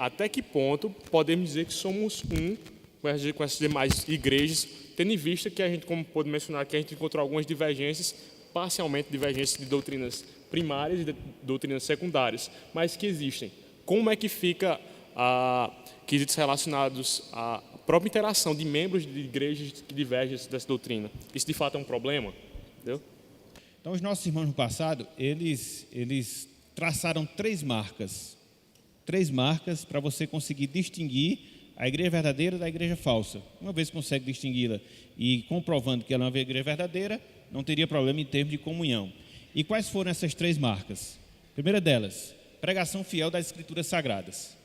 até que ponto podemos dizer que somos um com essas demais igrejas, tendo em vista que a gente, como pôde mencionar aqui, a gente encontrou algumas divergências, parcialmente divergências de doutrinas primárias e de doutrinas secundárias, mas que existem. Como é que fica quesitos relacionados à própria interação de membros de igrejas que divergem dessa doutrina? Isso de fato é um problema? Entendeu? Então, os nossos irmãos no passado, eles traçaram três marcas para você conseguir distinguir a igreja verdadeira da igreja falsa. Uma vez que consegue distingui-la e comprovando que ela é uma igreja verdadeira, não teria problema em termos de comunhão. E quais foram essas três marcas? A primeira delas, pregação fiel das Escrituras Sagradas.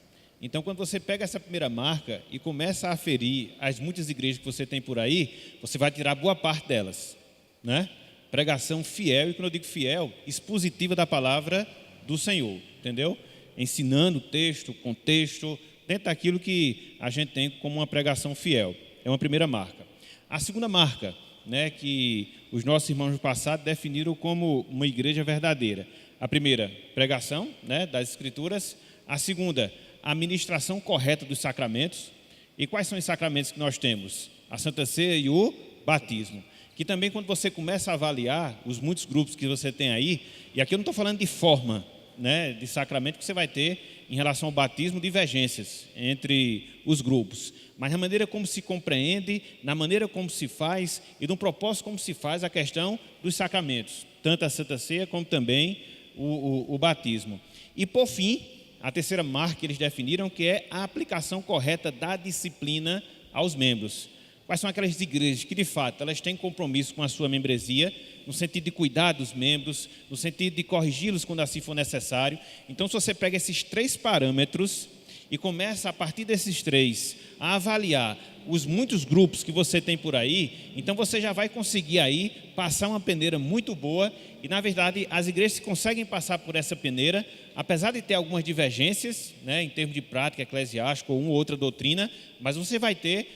Então, quando você pega essa primeira marca e começa a aferir as muitas igrejas que você tem por aí, você vai tirar boa parte delas, né? Pregação fiel, e quando eu digo fiel, expositiva da palavra do Senhor, entendeu? Ensinando o texto, contexto, dentro daquilo que a gente tem como uma pregação fiel. É uma primeira marca. A segunda marca, né, que os nossos irmãos do passado definiram como uma igreja verdadeira. A primeira, pregação, né, das Escrituras. A segunda, a administração correta dos sacramentos. E quais são os sacramentos que nós temos? A Santa Ceia e o batismo. Que também, quando você começa a avaliar os muitos grupos que você tem aí, e aqui eu não estou falando de forma, né, de sacramento que você vai ter em relação ao batismo, divergências entre os grupos, mas na maneira como se compreende, na maneira como se faz e no propósito como se faz a questão dos sacramentos, tanto a Santa Ceia como também o batismo. E por fim, a terceira marca que eles definiram, que é a aplicação correta da disciplina aos membros. Quais são aquelas igrejas que, de fato, elas têm compromisso com a sua membresia, no sentido de cuidar dos membros, no sentido de corrigi-los quando assim for necessário. Então, se você pega esses três parâmetros e começa, a partir desses três, a avaliar os muitos grupos que você tem por aí, então você já vai conseguir aí passar uma peneira muito boa. E, na verdade, as igrejas que conseguem passar por essa peneira, apesar de ter algumas divergências, né, em termos de prática eclesiástica ou uma ou outra doutrina, mas você vai ter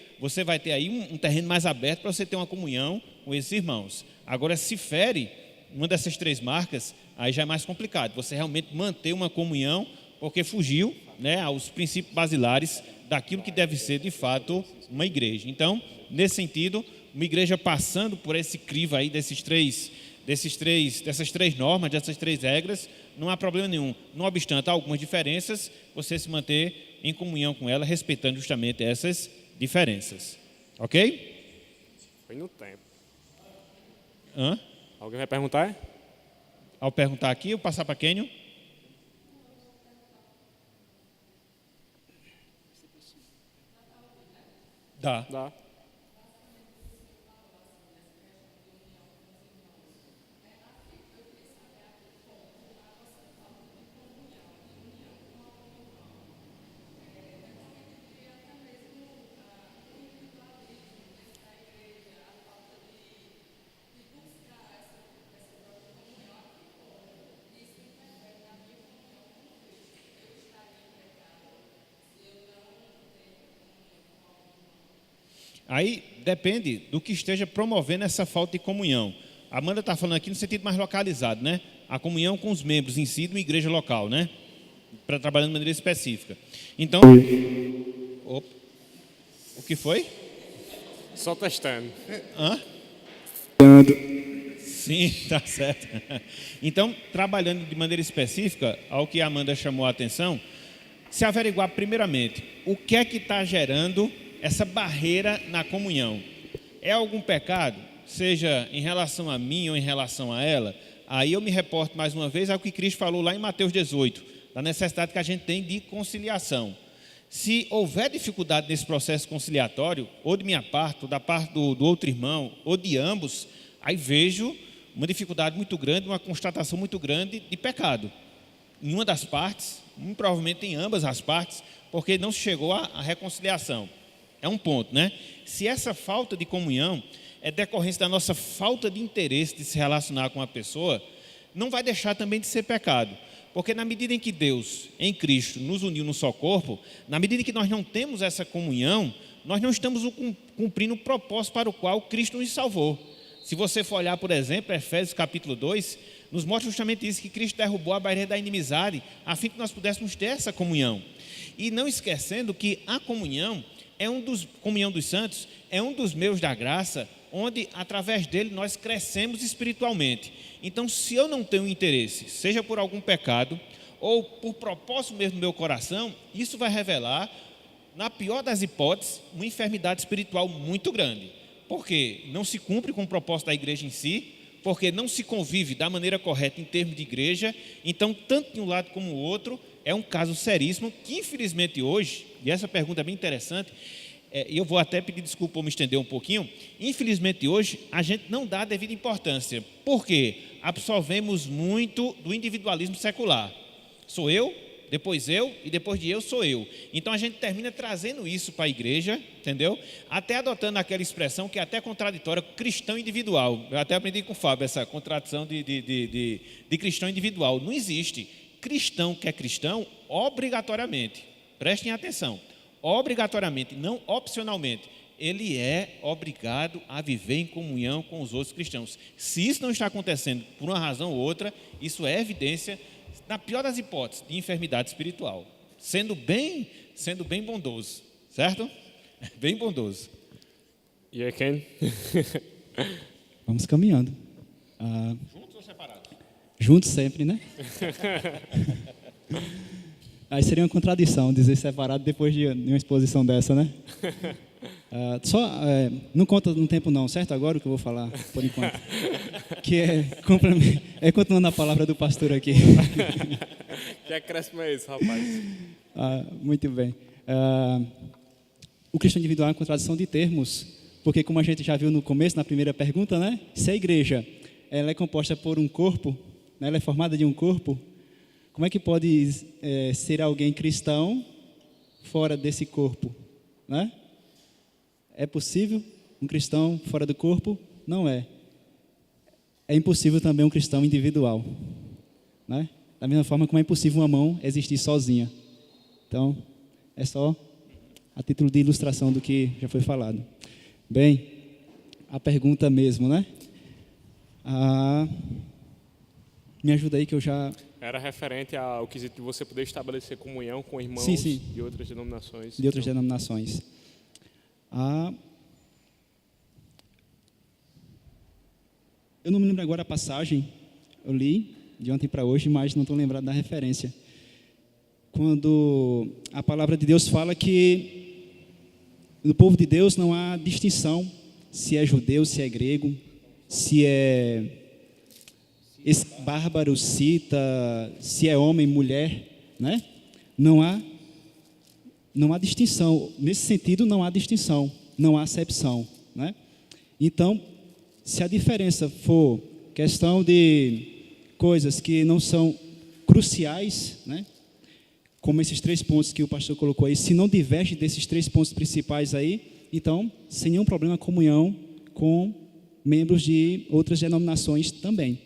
aí um terreno mais aberto para você ter uma comunhão com esses irmãos. Agora, se fere uma dessas três marcas, aí já é mais complicado. Você realmente manter uma comunhão, porque fugiu, né, aos princípios basilares daquilo que deve ser, de fato, uma igreja. Então, nesse sentido, uma igreja passando por esse crivo aí dessas três normas, dessas três regras, não há problema nenhum. Não obstante algumas diferenças, você se manter em comunhão com ela, respeitando justamente essas diferenças. Ok? Foi no tempo. Hã? Alguém vai perguntar? Ao perguntar aqui, eu passar para Kenyon. Dá. Dá. Aí depende do que esteja promovendo essa falta de comunhão. A Amanda está falando aqui no sentido mais localizado, né? A comunhão com os membros em si de uma igreja local, né? Para trabalhar de maneira específica. Então, opa, o que foi? Só testando. Hã? Sim, tá certo. Então, trabalhando de maneira específica, ao que a Amanda chamou a atenção, se averiguar primeiramente o que é que está gerando essa barreira na comunhão. É algum pecado, seja em relação a mim ou em relação a ela? Aí eu me reporto mais uma vez ao que Cristo falou lá em Mateus 18, da necessidade que a gente tem de conciliação. Se houver dificuldade nesse processo conciliatório, ou de minha parte, ou da parte do outro irmão, ou de ambos, aí vejo uma dificuldade muito grande, uma constatação muito grande de pecado. Em uma das partes, muito provavelmente em ambas as partes, porque não se chegou à reconciliação. É um ponto, né? Se essa falta de comunhão é decorrência da nossa falta de interesse de se relacionar com a pessoa, não vai deixar também de ser pecado. Porque na medida em que Deus, em Cristo, nos uniu no só corpo, na medida em que nós não temos essa comunhão, nós não estamos cumprindo o propósito para o qual Cristo nos salvou. Se você for olhar, por exemplo, Efésios capítulo 2, nos mostra justamente isso, que Cristo derrubou a barreira da inimizade, a fim que nós pudéssemos ter essa comunhão. E não esquecendo que a comunhão comunhão dos santos é um dos meios da graça, onde através dele nós crescemos espiritualmente. Então, se eu não tenho interesse, seja por algum pecado ou por propósito mesmo do meu coração, isso vai revelar, na pior das hipóteses, uma enfermidade espiritual muito grande. Porque não se cumpre com o propósito da igreja em si, porque não se convive da maneira correta em termos de igreja. Então, tanto de um lado como o outro, é um caso seríssimo que, infelizmente, hoje, e essa pergunta é bem interessante, e eu vou até pedir desculpa por me estender um pouquinho, infelizmente hoje a gente não dá a devida importância, porque absorvemos muito do individualismo secular. Sou eu, depois eu, e depois de eu sou eu. Então a gente termina trazendo isso para a igreja, entendeu? Até adotando aquela expressão que é até contraditória, cristão individual. Eu até aprendi com o Fábio essa contradição de cristão individual. Não existe. Cristão que é cristão, obrigatoriamente, prestem atenção, obrigatoriamente, não opcionalmente, ele é obrigado a viver em comunhão com os outros cristãos. Se isso não está acontecendo por uma razão ou outra, isso é evidência, na pior das hipóteses, de enfermidade espiritual, sendo bem bondoso, certo? Bem bondoso. E aí, Ken? Vamos caminhando. Juntos ou separados? Juntos sempre, né? Aí seria uma contradição dizer separado depois de uma exposição dessa, né? Não conta no tempo não, certo? Agora o que eu vou falar, por enquanto. Que é continuando a palavra do pastor aqui. Que acréscimo é esse, rapaz? Muito bem. O cristão individual é uma contradição de termos, porque como a gente já viu no começo, na primeira pergunta, né? Se a igreja ela é composta por um corpo, né? Ela é formada de um corpo, como é que pode ser alguém cristão fora desse corpo, né? É possível um cristão fora do corpo? Não é. É impossível também um cristão individual, né? Da mesma forma como é impossível uma mão existir sozinha. Então, é só a título de ilustração do que já foi falado. Bem, a pergunta mesmo, né? Me ajuda aí que eu já... Era referente ao quesito de você poder estabelecer comunhão com irmãos Sim. de outras denominações. De outras denominações. Eu não me lembro agora a passagem, eu li de ontem para hoje, mas não estou lembrado da referência. Quando a palavra de Deus fala que no povo de Deus não há distinção se é judeu, se é grego, se é bárbaro, cita, se é homem, mulher, né? Não há distinção. Nesse sentido, não há distinção, não há acepção, né? Então, se a diferença for questão de coisas que não são cruciais, né? Como esses 3 pontos que o pastor colocou aí, se não diverge desses 3 pontos principais aí, então, sem nenhum problema, comunhão com membros de outras denominações também.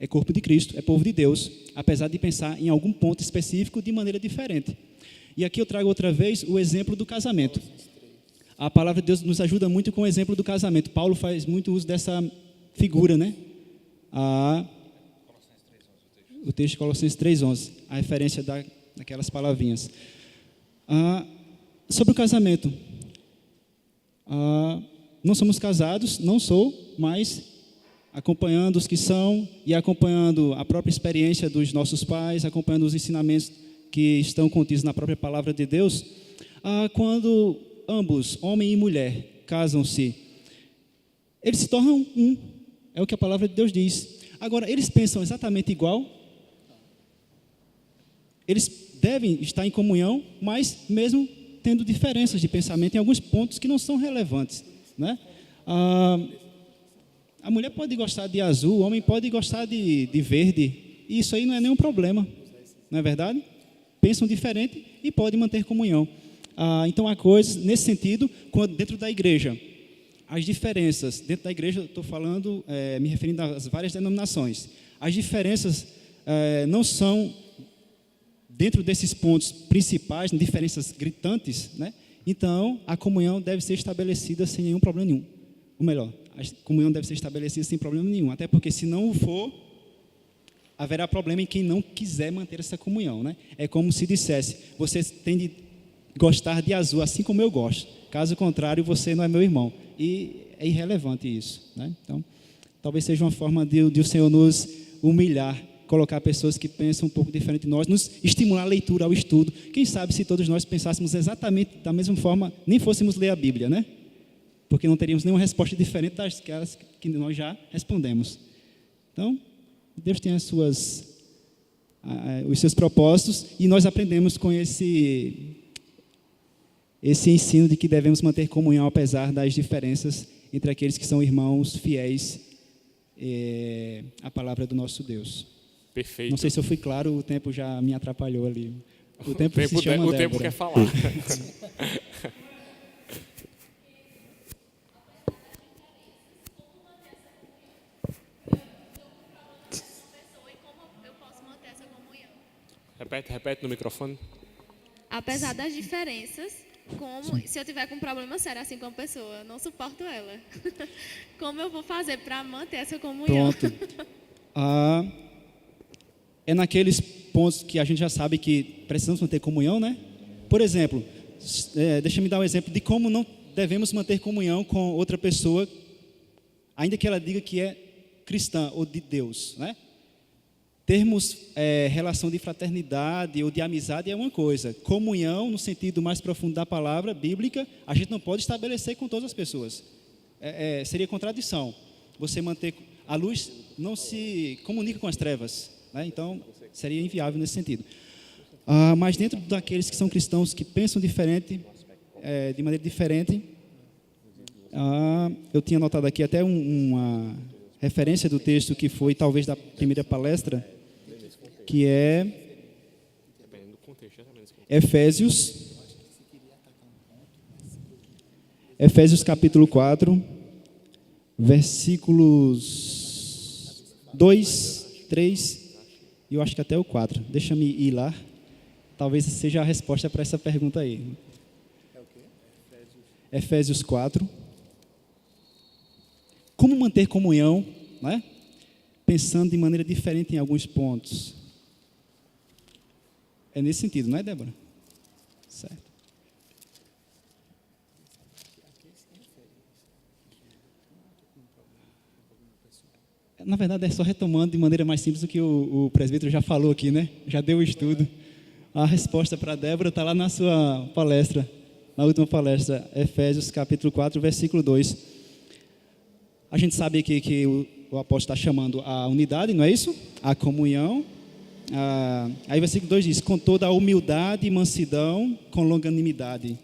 É corpo de Cristo, é povo de Deus, apesar de pensar em algum ponto específico de maneira diferente. E aqui eu trago outra vez o exemplo do casamento. A palavra de Deus nos ajuda muito com o exemplo do casamento. Paulo faz muito uso dessa figura, né? O texto de Colossenses 3:11, a referência daquelas palavrinhas. Sobre o casamento. Não somos casados, não sou, mas acompanhando os que são e acompanhando a própria experiência dos nossos pais, acompanhando os ensinamentos que estão contidos na própria palavra de Deus, quando ambos, homem e mulher, casam-se, eles se tornam um, é o que a palavra de Deus diz. Agora, eles pensam exatamente igual, eles devem estar em comunhão, mas mesmo tendo diferenças de pensamento em alguns pontos que não são relevantes, né? A mulher pode gostar de azul, o homem pode gostar de verde, e isso aí não é nenhum problema, não é verdade? Pensam diferente e podem manter comunhão. Então, há coisas, nesse sentido, quando dentro da igreja, as diferenças, dentro da igreja, eu estou falando, me referindo às várias denominações, as diferenças não são, dentro desses pontos principais, diferenças gritantes, né? Então, a comunhão deve ser estabelecida sem nenhum problema nenhum. Ou melhor, a comunhão deve ser estabelecida sem problema nenhum, até porque se não o for, haverá problema em quem não quiser manter essa comunhão, né? É como se dissesse, você tem de gostar de azul assim como eu gosto. Caso contrário, você não é meu irmão. E é irrelevante isso, né? Então, talvez seja uma forma de o Senhor nos humilhar, colocar pessoas que pensam um pouco diferente de nós, nos estimular a leitura, ao estudo. Quem sabe se todos nós pensássemos exatamente da mesma forma, nem fôssemos ler a Bíblia, né? Porque não teríamos nenhuma resposta diferente das que nós já respondemos. Então, Deus tem os seus propósitos e nós aprendemos com esse ensino de que devemos manter comunhão apesar das diferenças entre aqueles que são irmãos fiéis à palavra do nosso Deus. Perfeito. Não sei se eu fui claro, o tempo já me atrapalhou ali. O tempo quer falar. Repete no microfone. Apesar das diferenças, se eu tiver com um problema sério assim com uma pessoa, eu não suporto ela. Como eu vou fazer para manter essa comunhão? Pronto. É naqueles pontos que a gente já sabe que precisamos manter comunhão, né? Por exemplo, deixa eu me dar um exemplo de como não devemos manter comunhão com outra pessoa, ainda que ela diga que é cristã ou de Deus, né? Termos relação de fraternidade ou de amizade é uma coisa. Comunhão, no sentido mais profundo da palavra bíblica, a gente não pode estabelecer com todas as pessoas. Seria contradição. Você manter... A luz não se comunica com as trevas, né? Então, seria inviável nesse sentido. Mas dentro daqueles que são cristãos, que pensam diferente, de maneira diferente, eu tinha anotado aqui até uma referência do texto que foi talvez da primeira palestra, que é Efésios capítulo 4, versículos 2, 3, e eu acho que até o 4. Deixa-me ir lá. Talvez seja a resposta para essa pergunta aí. É o quê? Efésios 4. Como manter comunhão, né? Pensando de maneira diferente em alguns pontos. É nesse sentido, não é, Débora? Certo. Na verdade, é só retomando de maneira mais simples o que o presbítero já falou aqui, né? Já deu o estudo. A resposta para a Débora está lá na sua palestra, na última palestra, Efésios capítulo 4, versículo 2. A gente sabe aqui que o apóstolo está chamando a unidade, não é isso? A comunhão. Aí o versículo 2 diz: com toda a humildade e mansidão, com longanimidade,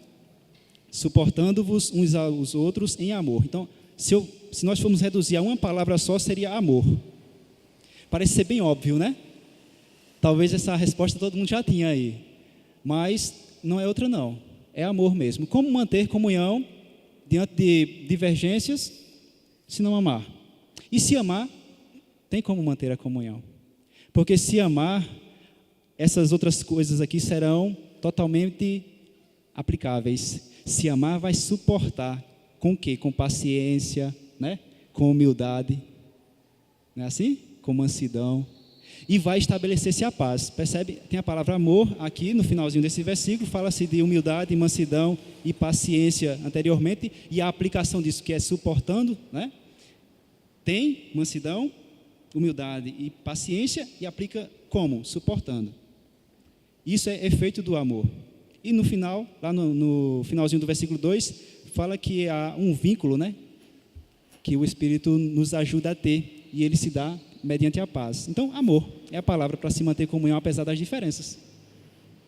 suportando-vos uns aos outros em amor. Então, se nós formos reduzir a uma palavra só, seria amor. Parece ser bem óbvio, né? Talvez essa resposta todo mundo já tinha aí. Mas não é outra não. É amor mesmo. Como manter comunhão diante de divergências se não amar? E se amar, tem como manter a comunhão. Porque se amar, essas outras coisas aqui serão totalmente aplicáveis. Se amar, vai suportar. Com o quê? Com paciência, né? Com humildade. Não é assim? Com mansidão. E vai estabelecer-se a paz. Percebe? Tem a palavra amor aqui no finalzinho desse versículo. Fala-se de humildade, mansidão e paciência anteriormente. E a aplicação disso, que é suportando, né? Tem mansidão, humildade e paciência, e aplica como? Suportando. Isso é efeito do amor. E no final, lá no finalzinho do versículo 2, fala que há um vínculo, né? Que o Espírito nos ajuda a ter, e ele se dá mediante a paz. Então, amor é a palavra para se manter comunhão apesar das diferenças.